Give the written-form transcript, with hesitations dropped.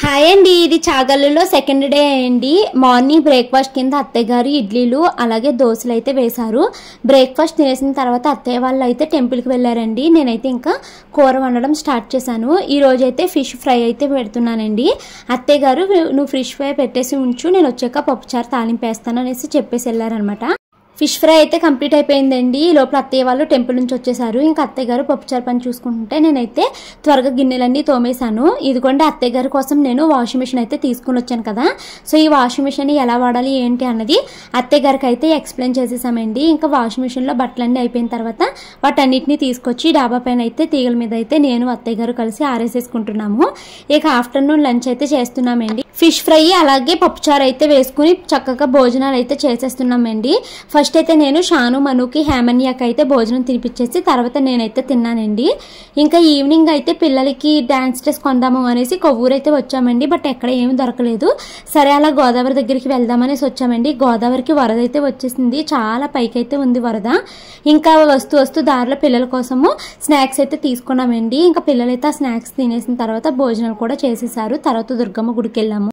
Hi అండి, ఇది చాగల్లులో second day అండి. మార్నింగ్ బ్రేక్ఫాస్ట్ కింద అత్తయ్య గారు ఇడ్లీలు అలాగే దోశలు అయితే వేశారు. బ్రేక్ఫాస్ట్ తినేసిన తర్వాత అత్తయ్య వాళ్ళు అయితే టెంపుల్కి వెళ్ళారండి. నేనైతే ఇంకా కూర వండడం స్టార్ట్ చేశాను. ఈ రోజు అయితే ఫిష్ ఫ్రై అయితే పెడుతున్నానండి. అత్తయ్య గారు నువ్వు ఫిష్ ఫ్రై పెట్టేసి ఉంచు, నేను వచ్చాక పప్పుచారు తాలింపు వేస్తాను అనేసి చెప్పేసి వెళ్ళారనమాట. ఫిష్ ఫ్రై అయితే కంప్లీట్ అయిపోయిందండి. ఈ లోపల అత్తయ్య వాళ్ళు టెంపుల్ నుంచి వచ్చేసారు. ఇంకా అత్తయ్య గారు పప్పుచారు పని చూసుకుంటుంటే నేనైతే త్వరగా గిన్నెలన్నీ తోమేశాను. ఇదిగోండి అత్తయ్య గారి కోసం నేను వాషింగ్ మిషన్ అయితే తీసుకుని వచ్చాను కదా. సో ఈ వాషింగ్ మిషన్ ఎలా వాడాలి ఏంటి అన్నది అత్తయ్య గారికి అయితే ఎక్స్ప్లెయిన్ చేసేసామండి. ఇంకా వాషింగ్ మిషన్లో బట్టలన్నీ అయిపోయిన తర్వాత వాటన్నిటిని తీసుకొచ్చి డాబా పైన అయితే తీగల మీద అయితే నేను అత్తయ్య గారు కలిసి ఆరేసేసుకుంటున్నాము. ఇక ఆఫ్టర్నూన్ లంచ్ అయితే చేస్తున్నామండి. ఫిష్ ఫ్రై అలాగే పప్పుచారు అయితే వేసుకుని చక్కగా భోజనాలు అయితే చేసేస్తున్నామండి. ఫస్ట్ అయితే నేను షాను మనుకి హేమన్యాకి అయితే భోజనం తినిపించేసి తర్వాత నేనైతే తిన్నానండి. ఇంకా ఈవినింగ్ అయితే పిల్లలకి డాన్స్ డ్రెస్ కొందాము అనేసి కొవ్వూరు అయితే వచ్చామండి. బట్ ఎక్కడ ఏమి దొరకలేదు. సరే అలా గోదావరి దగ్గరికి వెళ్దామనేసి వచ్చామండి. గోదావరికి వరద అయితే వచ్చేసింది, చాలా పైకి అయితే ఉంది వరద. ఇంకా వస్తూ దారిలో పిల్లల కోసము స్నాక్స్ అయితే తీసుకున్నామండి. ఇంకా పిల్లలైతే ఆ స్నాక్స్ తినేసిన తర్వాత భోజనాలు కూడా చేసేసారు. తర్వాత దుర్గమ్మ గుడికి వెళ్ళాము.